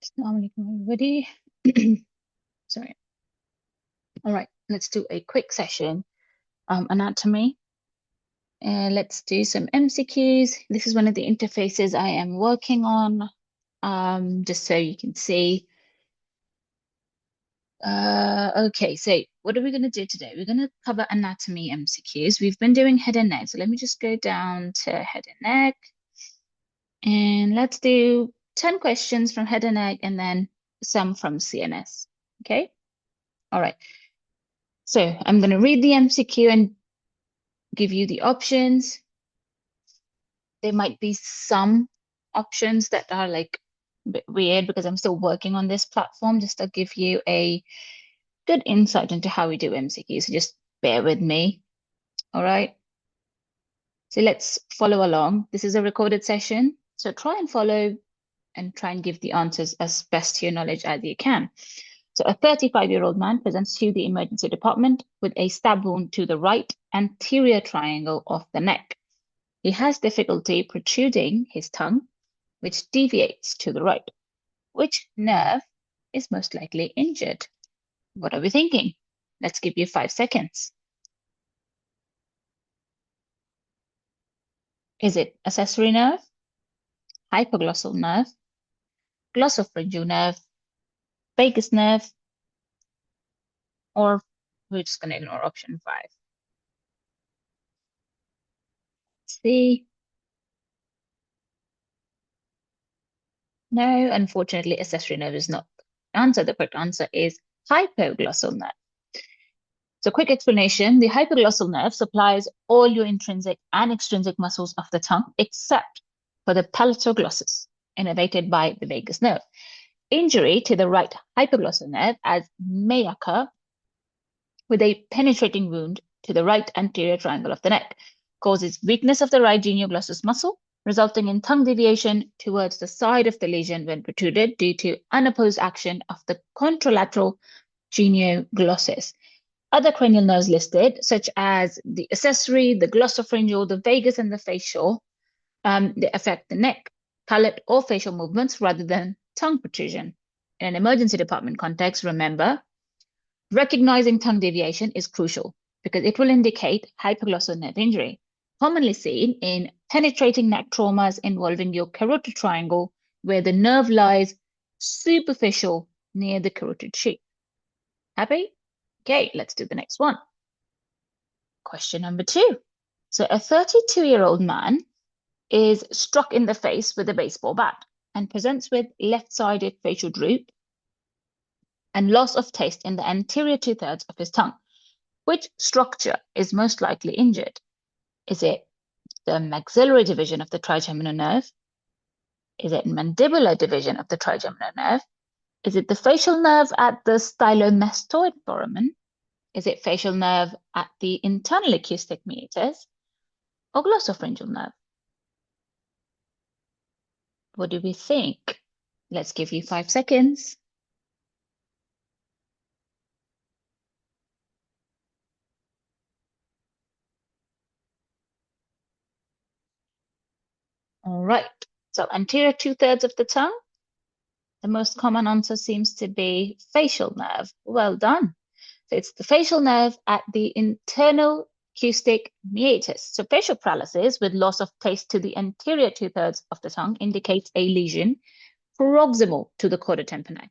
Assalamualaikum, everybody. Sorry. All right, let's do a quick session. Anatomy. Let's do some MCQs. This is one of the interfaces I am working on, just so you can see. Okay, so what are we going to do today? We're going to cover anatomy MCQs. We've been doing head and neck, so let me just go down to head and neck. And let's do 10 questions from head and neck and then some from CNS. Okay? All right. So I'm going to read the MCQ and give you the options. There might be some options that are like a bit weird because I'm still working on this platform just to give you a good insight into how we do MCQs. So just bear with me. All right. So let's follow along. This is a recorded session. So try and follow and try and give the answers as best to your knowledge as you can. So a 35-year-old man presents to the emergency department with a stab wound to the right anterior triangle of the neck. He has difficulty protruding his tongue, which deviates to the right. Which nerve is most likely injured? What are we thinking? Let's give you 5 seconds. Is it accessory nerve, hypoglossal nerve, glossopharyngeal nerve, vagus nerve, or we're just going to ignore option 5? Let's see. No, unfortunately, accessory nerve is not the answer. The correct answer is hypoglossal nerve. So quick explanation, the hypoglossal nerve supplies all your intrinsic and extrinsic muscles of the tongue, except for the palatoglossus, innervated by the vagus nerve. Injury to the right hypoglossal nerve, as may occur with a penetrating wound to the right anterior triangle of the neck, causes weakness of the right genioglossus muscle, resulting in tongue deviation towards the side of the lesion when protruded due to unopposed action of the contralateral genioglossus. Other cranial nerves listed, such as the accessory, the glossopharyngeal, the vagus, and the facial, they affect the neck, palate, or facial movements rather than tongue protrusion. In an emergency department context, remember, recognizing tongue deviation is crucial because it will indicate hypoglossal nerve injury, commonly seen in penetrating neck traumas involving your carotid triangle, where the nerve lies superficial near the carotid sheath. Happy? Okay, let's do the next one. Question number 2. So a 32-year-old man is struck in the face with a baseball bat and presents with left-sided facial droop and loss of taste in the anterior 2/3 of his tongue. Which structure is most likely injured? Is it the maxillary division of the trigeminal nerve? Is it mandibular division of the trigeminal nerve? Is it the facial nerve at the stylomastoid foramen? Is it facial nerve at the internal acoustic meatus or glossopharyngeal nerve? What do we think? Let's give you 5 seconds. All right, so anterior 2/3 of the tongue. The most common answer seems to be facial nerve. Well done. So it's the facial nerve at the internal acoustic meatus. So facial paralysis with loss of taste to the anterior 2/3 of the tongue indicates a lesion proximal to the chorda tympani,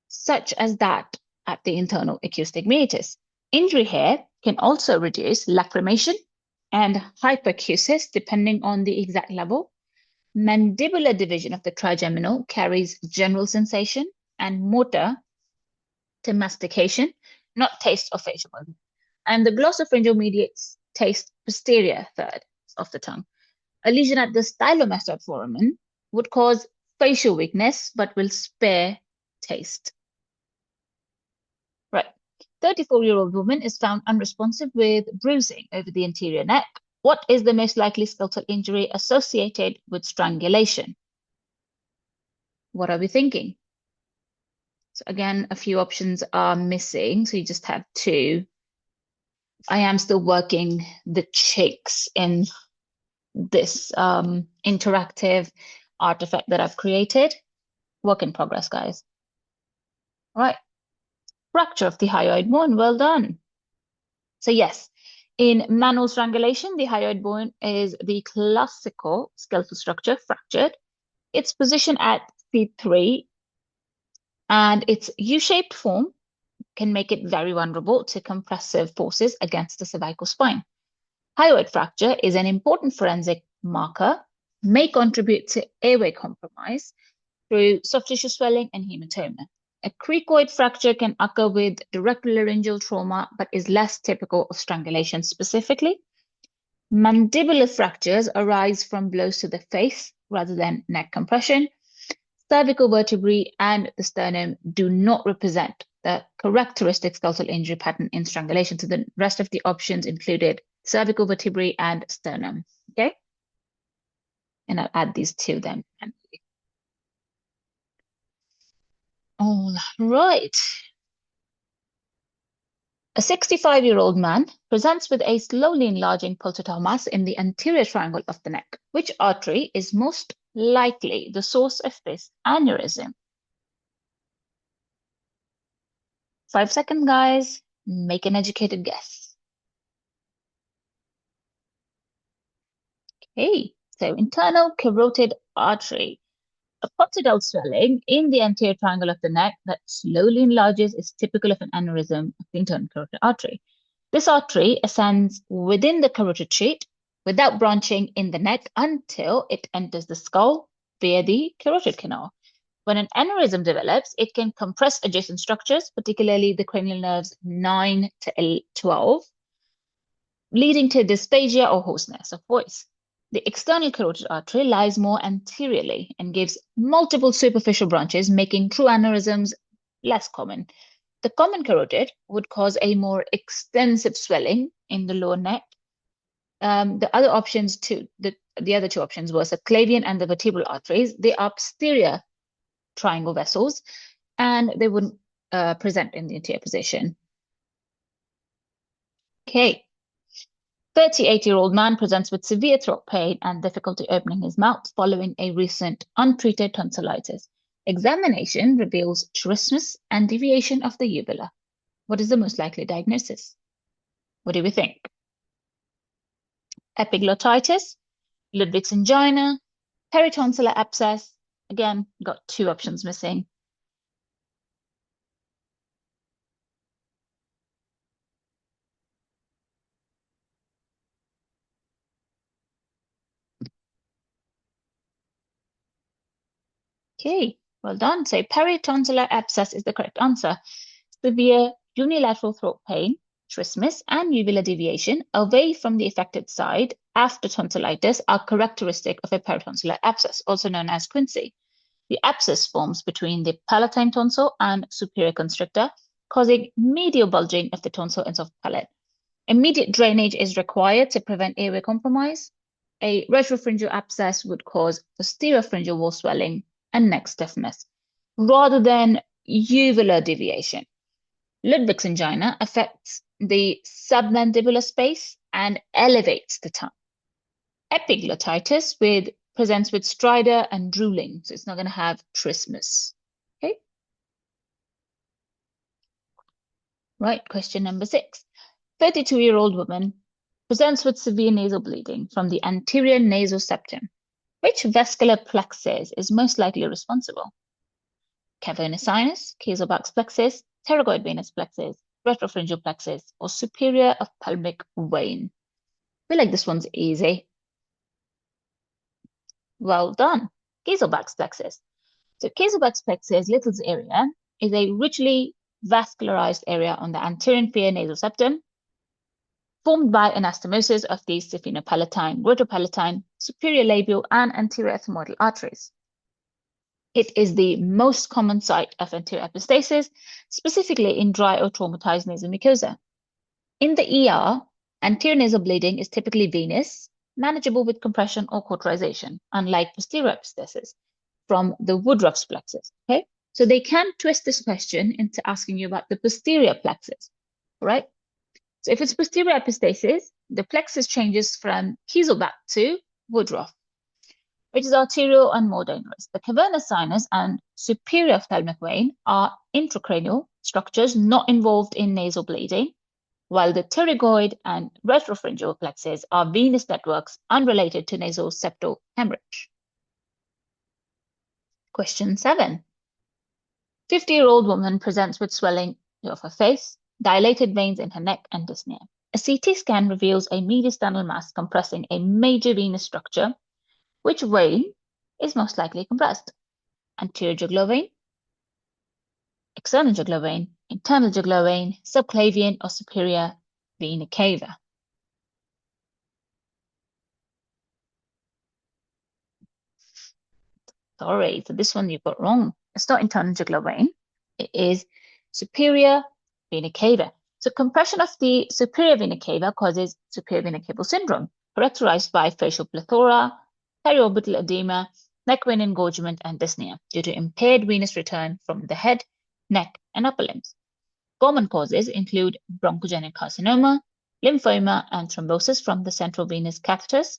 such as that at the internal acoustic meatus. Injury here can also reduce lacrimation and hyperacusis depending on the exact level. Mandibular division of the trigeminal carries general sensation and motor to mastication, not taste or facial movement. And the glossopharyngeal mediates taste posterior third of the tongue. A lesion at the stylomastoid foramen would cause facial weakness, but will spare taste. Right. 34-year-old woman is found unresponsive with bruising over the anterior neck. What is the most likely skeletal injury associated with strangulation? What are we thinking? So again, a few options are missing, so you just have 2. I am still working the chicks in this interactive artifact that I've created. Work in progress, guys. All right. Fracture of the hyoid bone. Well done. So yes, in manual strangulation, the hyoid bone is the classical skeletal structure fractured. Its position at C3 and its U-shaped form can make it very vulnerable to compressive forces against the cervical spine. Hyoid fracture is an important forensic marker, may contribute to airway compromise through soft tissue swelling and hematoma. A cricoid fracture can occur with direct laryngeal trauma, but is less typical of strangulation specifically. Mandibular fractures arise from blows to the face rather than neck compression. Cervical vertebrae and the sternum do not represent the characteristic skeletal injury pattern in strangulation. So the rest of the options included cervical vertebrae and sternum. Okay. And I'll add these to them. All right. A 65-year-old man presents with a slowly enlarging pulsatile mass in the anterior triangle of the neck. Which artery is most likely the source of this aneurysm? 5 seconds, guys. Make an educated guess. Okay, so internal carotid artery. A pulsatile swelling in the anterior triangle of the neck that slowly enlarges is typical of an aneurysm of the internal carotid artery. This artery ascends within the carotid sheet without branching in the neck until it enters the skull via the carotid canal. When an aneurysm develops, it can compress adjacent structures, particularly the cranial nerves 9 to 12, leading to dysphagia or hoarseness of voice. The external carotid artery lies more anteriorly and gives multiple superficial branches, making true aneurysms less common. The common carotid would cause a more extensive swelling in the lower neck. The other options too, the other two options were subclavian and the vertebral arteries. They are posterior triangle vessels, and they wouldn't present in the anterior position. Okay. 38-year-old man presents with severe throat pain and difficulty opening his mouth following a recent untreated tonsillitis. Examination reveals trismus and deviation of the uvula. What is the most likely diagnosis? What do we think? Epiglottitis, Ludwig's angina, peritonsillar abscess. Again, got 2 options missing. Okay, well done. So peritonsillar abscess is the correct answer. Severe unilateral throat pain, trismus, and uvular deviation away from the affected side after tonsillitis are characteristic of a peritonsillar abscess, also known as quinsy. The abscess forms between the palatine tonsil and superior constrictor, causing medial bulging of the tonsil and soft palate. Immediate drainage is required to prevent airway compromise. A retropharyngeal abscess would cause posterior pharyngeal wall swelling and neck stiffness, rather than uvular deviation. Ludwig's angina affects the submandibular space and elevates the tongue. Epiglottitis presents with stridor and drooling, so it's not going to have trismus. Okay. Right, question number 6. 32-year-old woman presents with severe nasal bleeding from the anterior nasal septum. Which vascular plexus is most likely responsible? Cavernous sinus, Kieselbach's plexus, pterygoid venous plexus, retropharyngeal plexus, or superior ophthalmic vein? I feel like this one's easy. Well done. Kieselbach's plexus. So Kieselbach's plexus, Little's area, is a richly vascularized area on the anterior inferior nasal septum, formed by anastomosis of the sphenopalatine, retropalatine, superior labial, and anterior ethmoidal arteries. It is the most common site of anterior epistasis, specifically in dry or traumatized nasal mucosa. In the ER, anterior nasal bleeding is typically venous, manageable with compression or cauterization, unlike posterior epistasis from the Woodruff's plexus. Okay, so they can twist this question into asking you about the posterior plexus, right? So if it's posterior epistasis, the plexus changes from Kieselbach to Woodruff. which is arterial and more dangerous. The cavernous sinus and superior ophthalmic vein are intracranial structures not involved in nasal bleeding, while the pterygoid and retropharyngeal plexus are venous networks unrelated to nasal septal hemorrhage. Question 7. 50-year-old woman presents with swelling of her face, dilated veins in her neck, and dyspnea. A CT scan reveals a mediastinal mass compressing a major venous structure. Which vein is most likely compressed? Anterior jugular vein, external jugular vein, internal jugular vein, subclavian, or superior vena cava? Sorry, so this one you got wrong. It's not internal jugular vein. It is superior vena cava. So compression of the superior vena cava causes superior vena cava syndrome, characterized by facial plethora, periorbital edema, neck vein engorgement, and dyspnea due to impaired venous return from the head, neck, and upper limbs. Common causes include bronchogenic carcinoma, lymphoma, and thrombosis from the central venous catheters.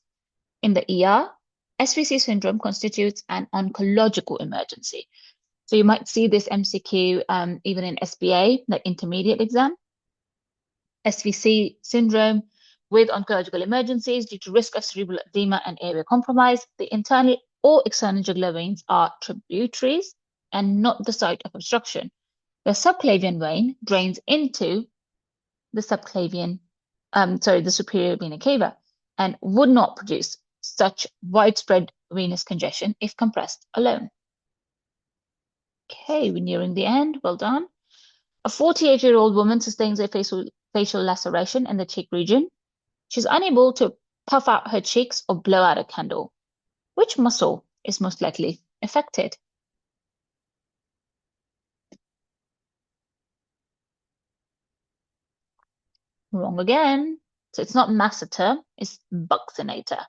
In the ER, SVC syndrome constitutes an oncological emergency. So you might see this MCQ even in SBA, like intermediate exam. SVC syndrome with oncological emergencies due to risk of cerebral edema and airway compromise. The internal or external jugular veins are tributaries and not the site of obstruction. The subclavian vein drains into the the superior vena cava and would not produce such widespread venous congestion if compressed alone. Okay, we're nearing the end. Well done. A 48-year-old woman sustains a facial laceration in the cheek region. She's unable to puff out her cheeks or blow out a candle. Which muscle is most likely affected? Wrong again. So it's not masseter, it's buccinator.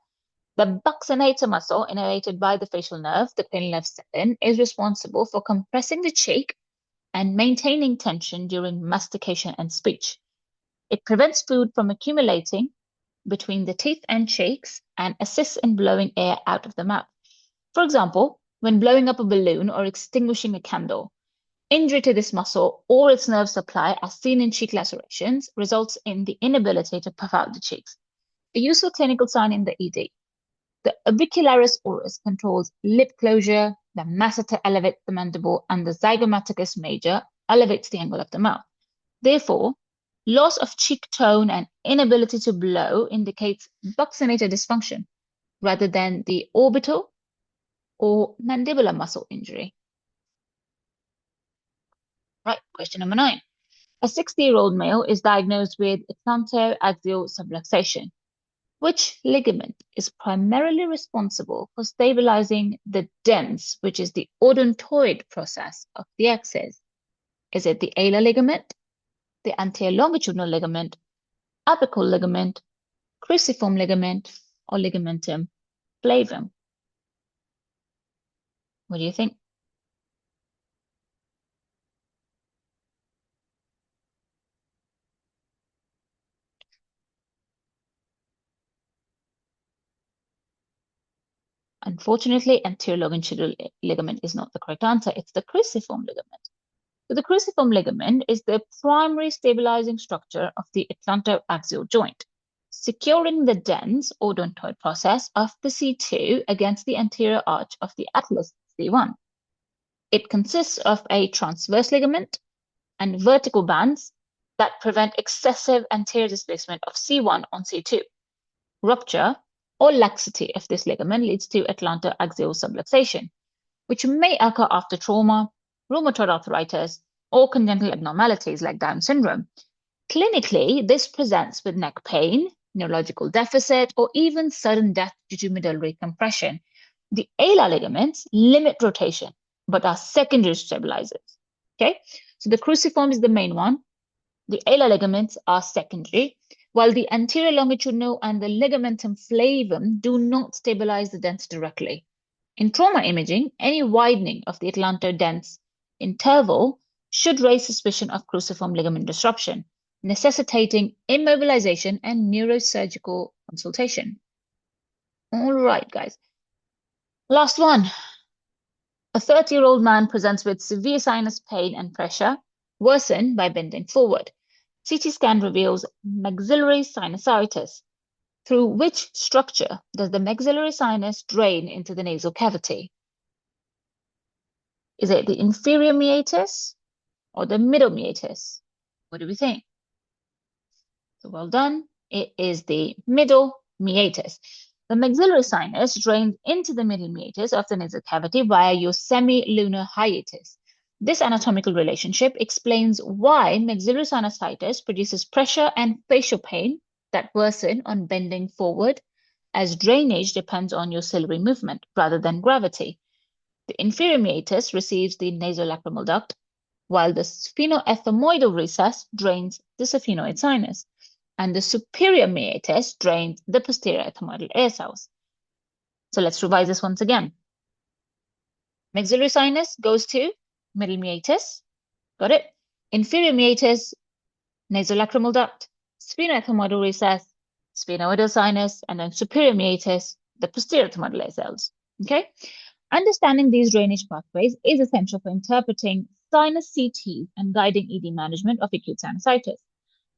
The buccinator muscle, innervated by the facial nerve, the cranial nerve 7, is responsible for compressing the cheek and maintaining tension during mastication and speech. It prevents food from accumulating between the teeth and cheeks and assists in blowing air out of the mouth. For example, when blowing up a balloon or extinguishing a candle, injury to this muscle or its nerve supply, as seen in cheek lacerations, results in the inability to puff out the cheeks. A useful clinical sign in the ED. The orbicularis oris controls lip closure, the masseter elevates the mandible, and the zygomaticus major elevates the angle of the mouth. Therefore, loss of cheek tone and inability to blow indicates buccinator dysfunction rather than the orbital or mandibular muscle injury. Right, question number 9. A 60-year-old male is diagnosed with atlantoaxial subluxation. Which ligament is primarily responsible for stabilizing the dens, which is the odontoid process of the axis? Is it the alar ligament, the anterior longitudinal ligament, apical ligament, cruciform ligament, or ligamentum flavum? What do you think? Unfortunately, anterior longitudinal ligament is not the correct answer. It's the cruciform ligament. So the cruciform ligament is the primary stabilizing structure of the atlantoaxial joint, securing the dens odontoid process of the C2 against the anterior arch of the atlas C1. It consists of a transverse ligament and vertical bands that prevent excessive anterior displacement of C1 on C2. Rupture or laxity of this ligament leads to atlantoaxial subluxation, which may occur after trauma, rheumatoid arthritis, or congenital abnormalities like Down syndrome. Clinically, this presents with neck pain, neurological deficit, or even sudden death due to medullary compression. The alar ligaments limit rotation, but are secondary stabilizers. Okay, so the cruciform is the main one. The alar ligaments are secondary, while the anterior longitudinal and the ligamentum flavum do not stabilize the dens directly. In trauma imaging, any widening of the atlanto-dens interval should raise suspicion of cruciform ligament disruption, necessitating immobilization and neurosurgical consultation. All right, guys. Last one. A 30-year-old man presents with severe sinus pain and pressure, worsened by bending forward. CT scan reveals maxillary sinusitis. Through which structure does the maxillary sinus drain into the nasal cavity? Is it the inferior meatus or the middle meatus? What do we think? So well done. It is the middle meatus. The maxillary sinus drains into the middle meatus of the nasal cavity via your semilunar hiatus. This anatomical relationship explains why maxillary sinusitis produces pressure and facial pain that worsen on bending forward, as drainage depends on your ciliary movement rather than gravity. The inferior meatus receives the nasolacrimal duct, while the sphenoethmoidal recess drains the sphenoid sinus, and the superior meatus drains the posterior ethmoidal air cells. So let's revise this once again. Maxillary sinus goes to middle meatus, got it? Inferior meatus, nasolacrimal duct, sphenoethmoidal recess, sphenoidal sinus, and then superior meatus, the posterior ethmoidal air cells, okay? Understanding these drainage pathways is essential for interpreting sinus CTs and guiding ED management of acute sinusitis.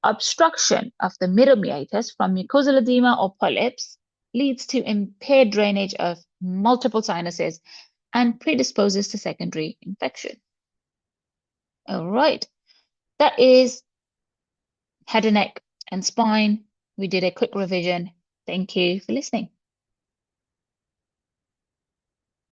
Obstruction of the middle meatus from mucosal edema or polyps leads to impaired drainage of multiple sinuses and predisposes to secondary infection. All right, that is head and neck and spine. We did a quick revision. Thank you for listening.